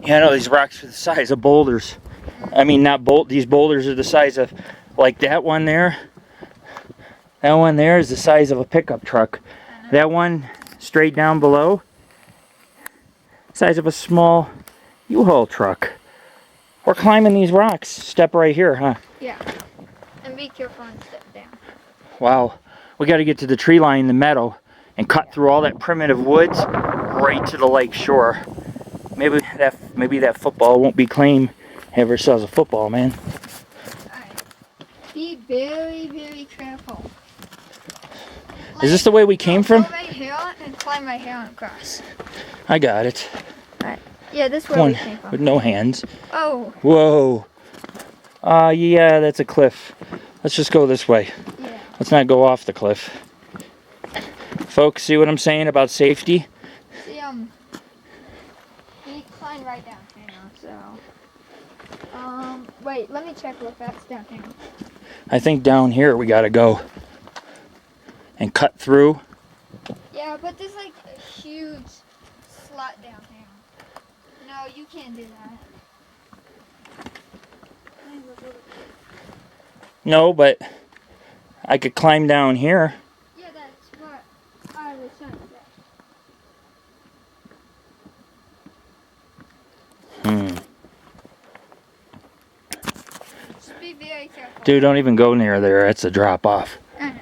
Yeah, I know these rocks are the size of boulders. I mean, not these boulders are the size of, like that one there. That one there is the size of a pickup truck. That one straight down below, size of a small U-Haul truck. We're climbing these rocks. Step right here, huh? Yeah. And be careful and step down. Wow. We got to get to the tree line in the meadow and cut through all that primitive woods right to the lake shore. Maybe that football won't be claimed. Have ourselves a football, man. Alright. Be very, very careful. Is this the way we came from? Go right here and climb right here and across. I got it. Alright. Yeah, this is where we came from. With no hands. Oh. Whoa. Yeah, that's a cliff. Let's just go this way. Yeah. Let's not go off the cliff. Folks, see what I'm saying about safety? See, we climbed right down here, so. Wait, let me check real fast down here. I think down here we gotta go. And cut through. Yeah, but there's like a huge slot down here. No, you can't do that. No, but I could climb down here. Yeah, that's what I was trying to say. Just be very careful. Dude, don't even go near there. It's a drop off. I know.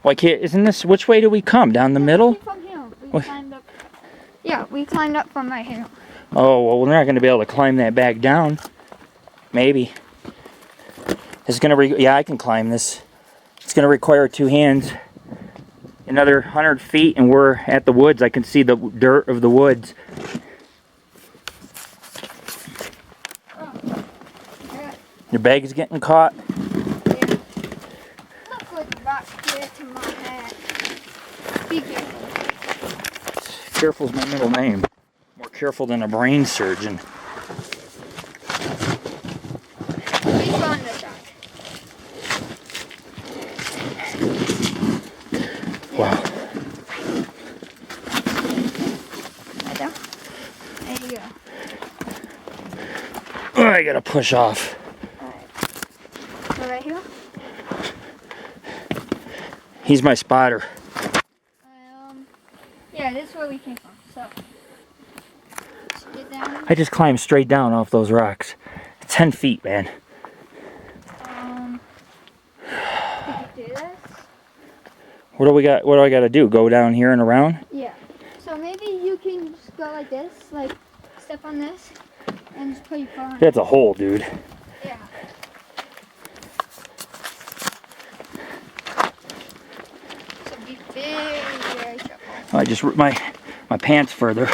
Why can't, isn't this, which way do we come? Down the middle? From here. We climbed up. Yeah, we climbed up from right here. Oh, well, we're not going to be able to climb that back down. Maybe. It's going to, yeah, I can climb this. It's going to require 2 hands. Another 100 feet and we're at the woods. I can see the dirt of the woods. Oh. Yeah. Your bag is getting caught. Yeah. Look what rock did to my hat. Be careful. Careful's my middle name. More careful than a brain surgeon. We found the rock. Wow. There you go. Oh, I gotta push off. Alright. So right here? He's my spotter. Yeah, this is where we came from. So, let's get down. I just climbed straight down off those rocks. 10 feet, man. We could do this. What do I gotta do? Go down here and around? Yeah. So maybe you can just go like this, like step on this, and just put your phone on. That's a hole, dude. Yeah. So be very, very careful. I just ripped my pants further.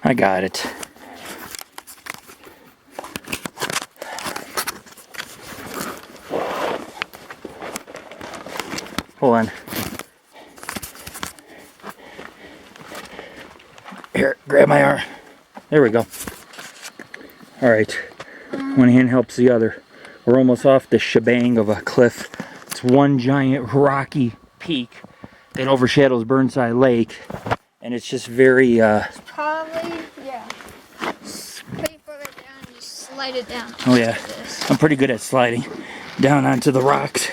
I got it. Hold on. Here, grab my arm. There we go. All right. One hand helps the other. We're almost off the shebang of a cliff. It's one giant rocky peak that overshadows Burnside Lake. And it's just very, Probably, yeah. Put your foot right down and just slide it down. oh yeah. Like this. I'm pretty good at sliding down onto the rocks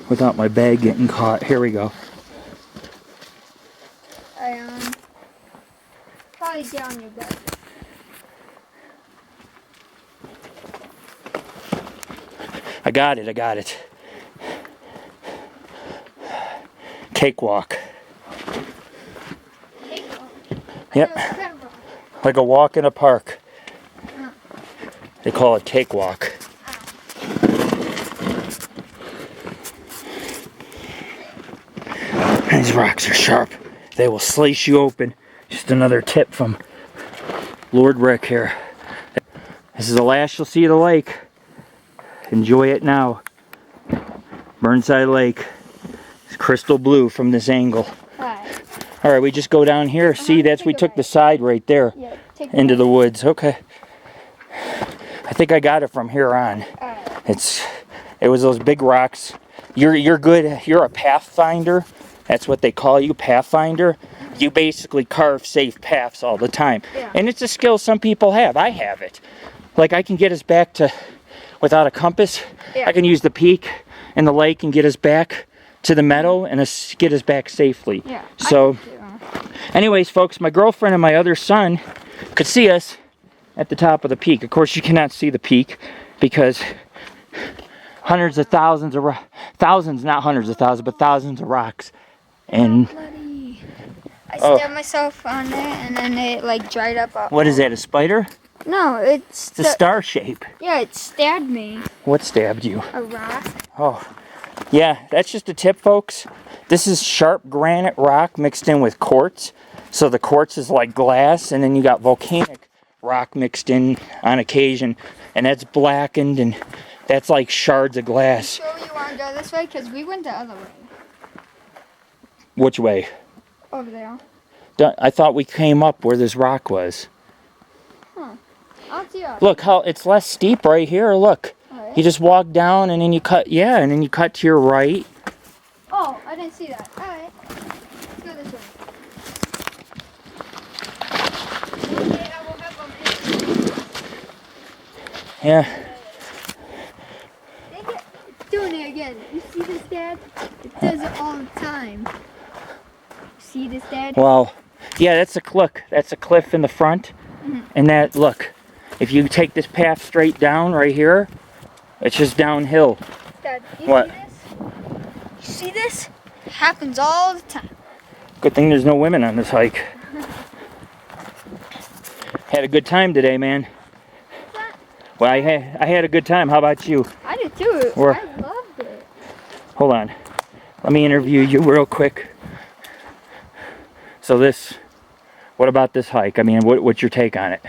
without my bag getting caught. Here we go. Probably get on your butt. I got it. Cakewalk. Yep. Like a walk in a park. They call it cakewalk. These rocks are sharp. They will slice you open. Just another tip from Lord Rick here. This is the last you'll see of the lake. Enjoy it now. Burnside Lake. It's crystal blue from this angle. Alright, we just go down here. See, we took the side right there into the woods. Okay. I think I got it from here on. It was those big rocks. You're good. You're a pathfinder. That's what they call you, Pathfinder. You basically carve safe paths all the time. Yeah. And it's a skill some people have. I have it. Like, I can get us back to, without a compass, Yeah. I can use the peak in the lake and get us back to the meadow and get us back safely. Yeah. So, anyways, folks, my girlfriend and my other son could see us at the top of the peak. Of course, you cannot see the peak because hundreds of thousands of thousands, not hundreds of thousands, but thousands of rocks. And I stabbed myself on there, and then it like dried up. What is that? A spider? No, it's a star shape. Yeah, it stabbed me. What stabbed you? A rock. Oh, yeah. That's just a tip, folks. This is sharp granite rock mixed in with quartz. So the quartz is like glass, and then you got volcanic rock mixed in on occasion, and that's blackened, and that's like shards of glass. Are you sure you want to go this way? Because we went the other way. Which way? Over there. I thought we came up where this rock was. Huh. I'll see you. Look how it's less steep right here. Look. Right. You just walk down and then you cut. Yeah, and then you cut to your right. Oh, I didn't see that. All right. Let's go this way. Okay, I will have a Yeah. It's doing it again. You see this, Dad? It does it all the time. See this, Dad? Well, yeah, that's a cliff. That's a cliff in the front. And that, look, if you take this path straight down right here, it's just downhill. Dad, you What? see this? You see this? It happens all the time. Good thing there's no women on this hike. Had a good time today, man. Well, I had a good time. How about you? I did too. We're- I loved it. Hold on. Let me interview you real quick. So what about this hike? I mean, what's your take on it?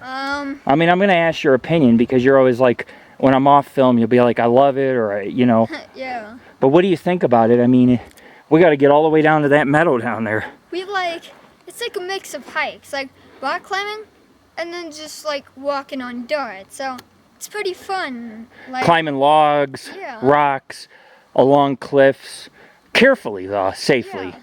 I mean, I'm going to ask your opinion because you're always like, when I'm off film, you'll be like, I love it, or, you know. Yeah. But what do you think about it? I mean, we got to get all the way down to that meadow down there. It's like a mix of hikes, like rock climbing, and then just like walking on dirt. So it's pretty fun. Like, Climbing logs, Yeah. rocks, along cliffs, carefully though, safely. Yeah.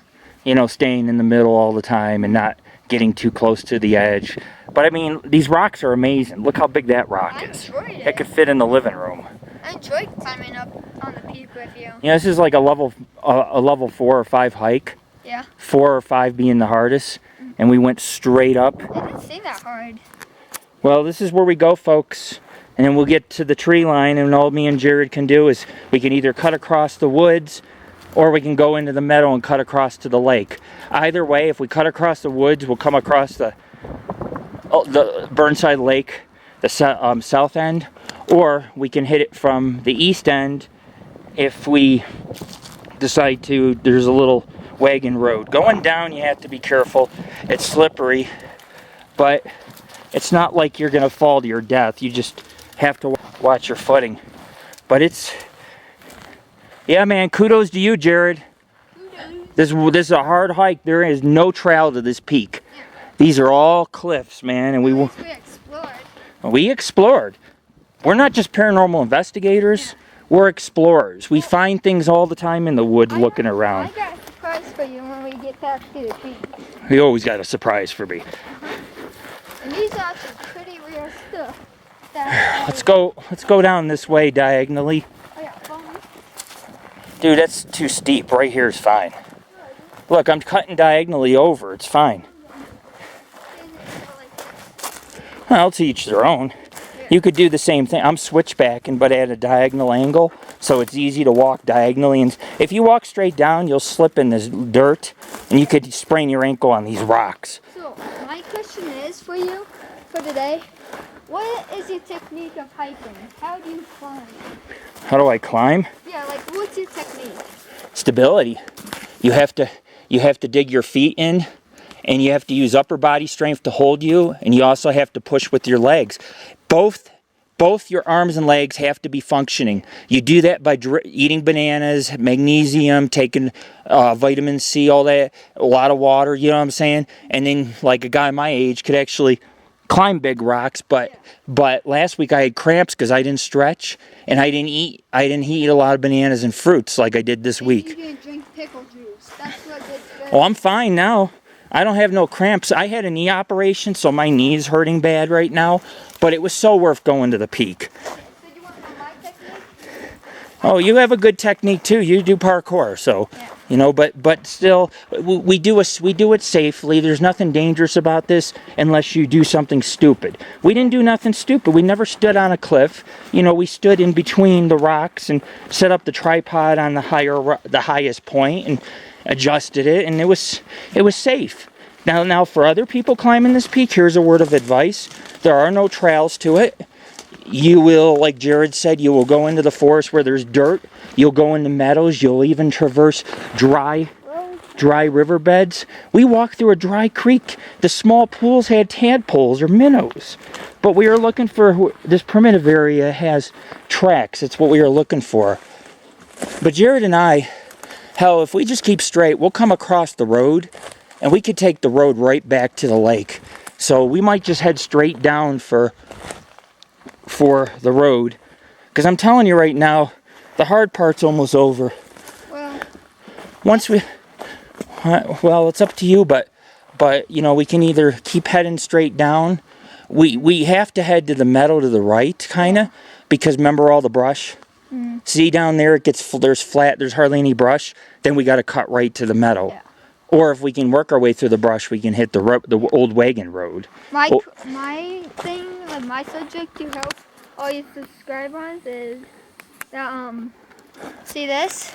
You know, staying in the middle all the time and not getting too close to the edge. But I mean, these rocks are amazing. Look how big that rock I is. enjoyed it. It could fit in the living room. I enjoyed climbing up on the peak with you. You know, this is like a level 4 or 5 hike. Yeah. 4 or 5 being the hardest, and we went straight up. It didn't seem that hard. Well, this is where we go, folks. And then we'll get to the tree line, and all me and Jared can do is we can either cut across the woods or we can go into the meadow and cut across to the lake. Either way, if we cut across the woods, we'll come across the Burnside Lake, the south end, or we can hit it from the east end if we decide to. There's a little wagon road. Going down, you have to be careful. It's slippery, but it's not like you're going to fall to your death. You just have to watch your footing. But it's... Yeah, man, kudos to you, Jared. This is a hard hike. There is no trail to this peak. These are all cliffs, man, and We explored. we explored. We're not just paranormal investigators. We're explorers. We find things all the time in the woods looking around. I got a surprise for you when we get back to the peak. You always got a surprise for me. And these are some pretty rare stuff. Let's go down this way diagonally. Oh yeah, follow me. Dude, that's too steep. Right here is fine. Look, I'm cutting diagonally over. It's fine. Well, to each their own. You could do the same thing. I'm switchbacking, but at a diagonal angle, so it's easy to walk diagonally. And if you walk straight down, you'll slip in this dirt, and you could sprain your ankle on these rocks. So, my question is for you, for today, what is your technique of hiking? How do you climb? How do I climb? Yeah, like, what's your technique? Stability. You have to dig your feet in, and you have to use upper body strength to hold you, and you also have to push with your legs. Both your arms and legs have to be functioning. You do that by eating bananas, magnesium, taking vitamin C, all that, a lot of water, you know what I'm saying? And then, like, a guy my age could actually climb big rocks, but last week I had cramps because I didn't stretch, and I didn't eat a lot of bananas and fruits like I did this week. You didn't drink pickle juice. That's what gets good. Oh, I'm fine now. I don't have no cramps. I had a knee operation, so my knee is hurting bad right now. But it was so worth going to the peak. So you want to know my technique? Oh, you have a good technique too. You do parkour, so Yeah. you know. But still, we do it safely. There's nothing dangerous about this unless you do something stupid. We didn't do nothing stupid. We never stood on a cliff. You know, we stood in between the rocks and set up the tripod on the highest point and adjusted it, and it was safe. Now for other people climbing this peak, here's a word of advice. There are no trails to it. You will, like Jared said, you will go into the forest where there's dirt. You'll go into meadows. You'll even traverse dry riverbeds. We walked through a dry creek. The small pools had tadpoles or minnows. But we are looking for, this primitive area has tracks. It's what we are looking for. But Jared and I, hell, if we just keep straight, we'll come across the road, and we could take the road right back to the lake. So we might just head straight down for the road, because I'm telling you right now, the hard part's almost over. Well, well, it's up to you, but you know, we can either keep heading straight down. We have to head to the meadow to the right, kind of, because remember all the brush? See down there, there's flat, there's hardly any brush. Then we got to cut right to the meadow. Yeah. Or if we can work our way through the brush, we can hit the old wagon road. my thing, like my subject to help all you subscribers is that see this?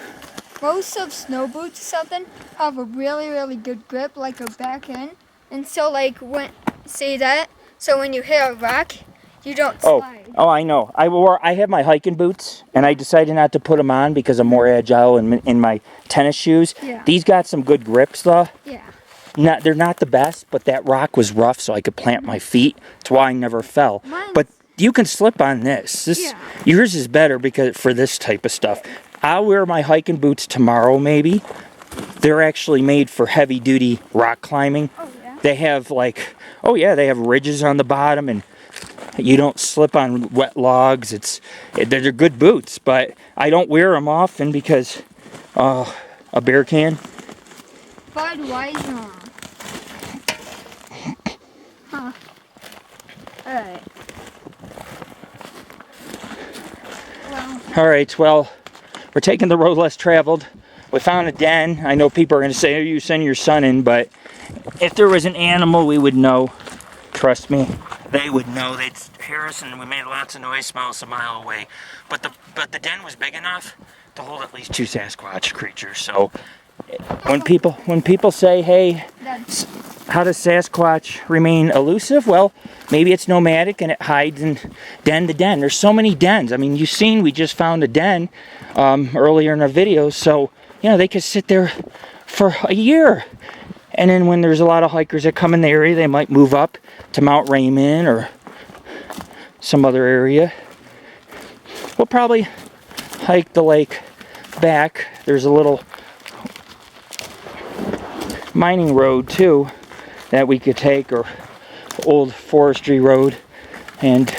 Most of snow boots or something have a really, really good grip, like a back end. And so see that? So when you hit a rock, you don't slide. Oh, I know. I have my hiking boots, and I decided not to put them on because I'm more agile in my tennis shoes. Yeah. These got some good grips, though. Yeah. They're not the best, but that rock was rough, so I could plant my feet. That's why I never fell. But you can slip on this. Yours is better because for this type of stuff. I'll wear my hiking boots tomorrow, maybe. They're actually made for heavy-duty rock climbing. Oh, yeah? They have they have ridges on the bottom, and you don't slip on wet logs. They're good boots, but I don't wear them often because a bear can. Budweiser. Huh. Alright. Alright, well, we're taking the road less traveled. We found a den. I know people are going to say, oh, you send your son in, but if there was an animal, we would know. Trust me. They would know. They'd hear us, and we made lots of noise, smell us a mile away. But the den was big enough to hold at least 2 Sasquatch creatures. So when people say, hey, how does Sasquatch remain elusive? Well, maybe it's nomadic and it hides in den to den. There's so many dens. I mean, you've seen we just found a den earlier in our videos. So, you know, they could sit there for a year. And then when there's a lot of hikers that come in the area, they might move up to Mount Raymond or some other area. We'll probably hike the lake back. There's a little mining road too that we could take, or old forestry road. And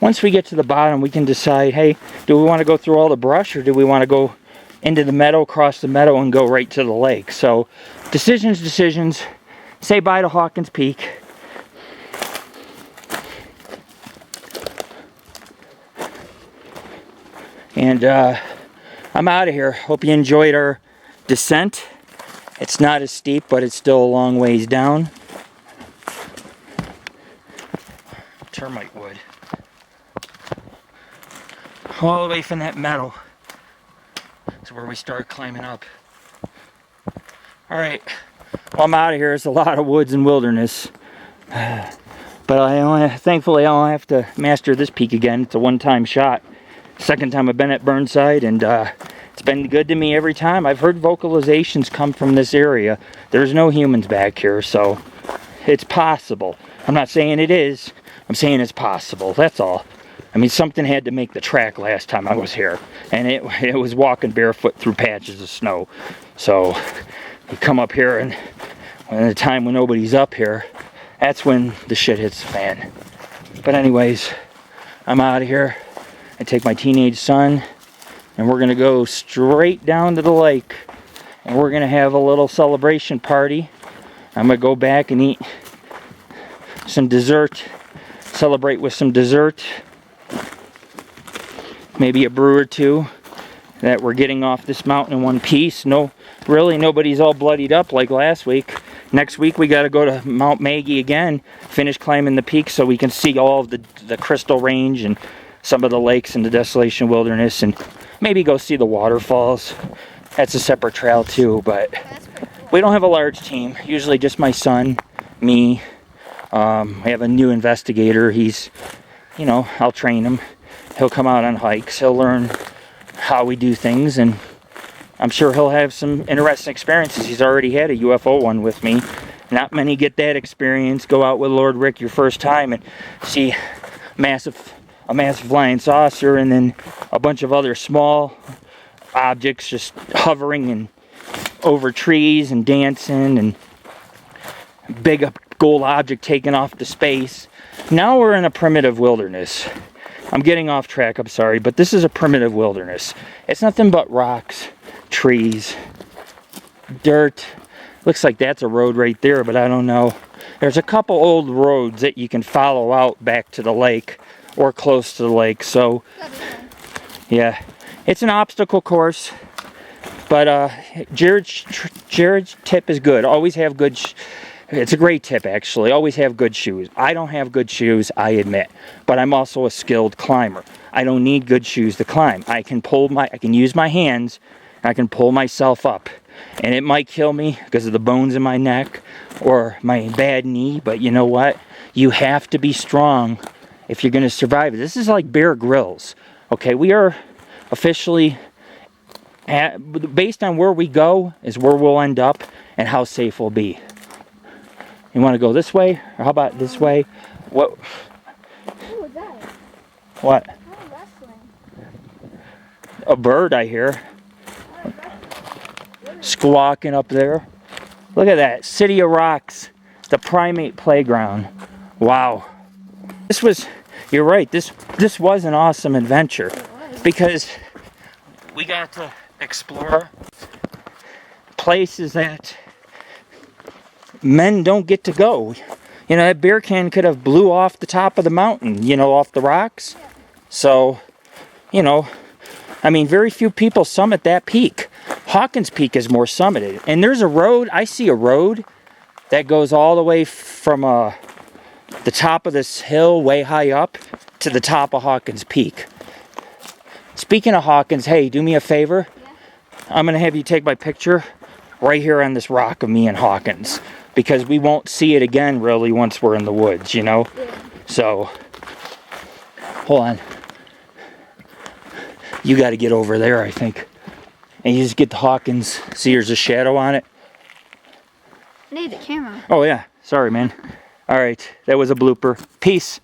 once we get to the bottom, we can decide, hey, do we want to go through all the brush, or do we want to go into the meadow, cross the meadow, and go right to the lake? So decisions. Say bye to Hawkins Peak. And I'm out of here. Hope you enjoyed our descent. It's not as steep, but it's still a long ways down. Termite wood. All the way from that meadow. That's where we start climbing up. Alright, well, I'm out of here. It's a lot of woods and wilderness. But thankfully I don't have to master this peak again. It's a one-time shot. Second time I've been at Burnside, and it's been good to me every time. I've heard vocalizations come from this area. There's no humans back here, so it's possible. I'm not saying it is. I'm saying it's possible. That's all. I mean, something had to make the track last time I was here, and it was walking barefoot through patches of snow. So you come up here, and at a time when nobody's up here, that's when the shit hits the fan. But anyways, I'm out of here. I take my teenage son, and we're gonna go straight down to the lake And we're gonna have a little celebration party. I'm gonna go back and eat some dessert, celebrate with some dessert, maybe a brew or two, that we're getting off this mountain in one piece. No, really, nobody's all bloodied up like last week. Next week we got to go to Mount Maggie again, finish climbing the peak so we can see all of the Crystal Range and some of the lakes in the Desolation Wilderness, and maybe go see the waterfalls. That's a separate trail too, but we don't have a large team. Usually just my son, me. I have a new investigator. He's, you know, I'll train him. He'll come out on hikes. He'll learn how we do things, and I'm sure he'll have some interesting experiences. He's already had a UFO one with me. Not many get that experience. Go out with Lord Rick your first time and see a massive flying saucer, and then a bunch of other small objects just hovering and over trees and dancing, and big gold object taking off to space. Now we're in a primitive wilderness. I'm getting off track, I'm sorry, but this is a primitive wilderness. It's nothing but rocks, trees, dirt. Looks like that's a road right there, but I don't know. There's a couple old roads that you can follow out back to the lake or close to the lake. So, yeah, it's an obstacle course, but Jared's tip is good. Always have good. It's a great tip, actually. Always have good shoes. I don't have good shoes, I admit, but I'm also a skilled climber. I don't need good shoes to climb. I can use my hands, and I can pull myself up. And it might kill me because of the bones in my neck or my bad knee, but you know what? You have to be strong if you're going to survive. This is like Bear Grylls. Okay, we are officially, based on where we go is where we'll end up and how safe we'll be. You want to go this way, or how about this way? What? What was that? What? Oh, wrestling. A bird, I hear. Squawking up there. Look at that. City of Rocks. The primate playground. Wow. You're right, this was an awesome adventure. Because we got to explore places that men don't get to go. You know, that beer can could have blew off the top of the mountain, you know, off the rocks. So, you know, I mean, very few people summit that peak. Hawkins Peak is more summited. And there's a road, I see a road that goes all the way from the top of this hill way high up to the top of Hawkins Peak. Speaking of Hawkins, hey, do me a favor. Yeah. I'm going to have you take my picture right here on this rock of me and Hawkins. Because we won't see it again, really, once we're in the woods, you know? Yeah. So, hold on. You got to get over there, I think. And you just get the Hawkins. See, there's a shadow on it. I need the camera. Oh, yeah. Sorry, man. All right. That was a blooper. Peace.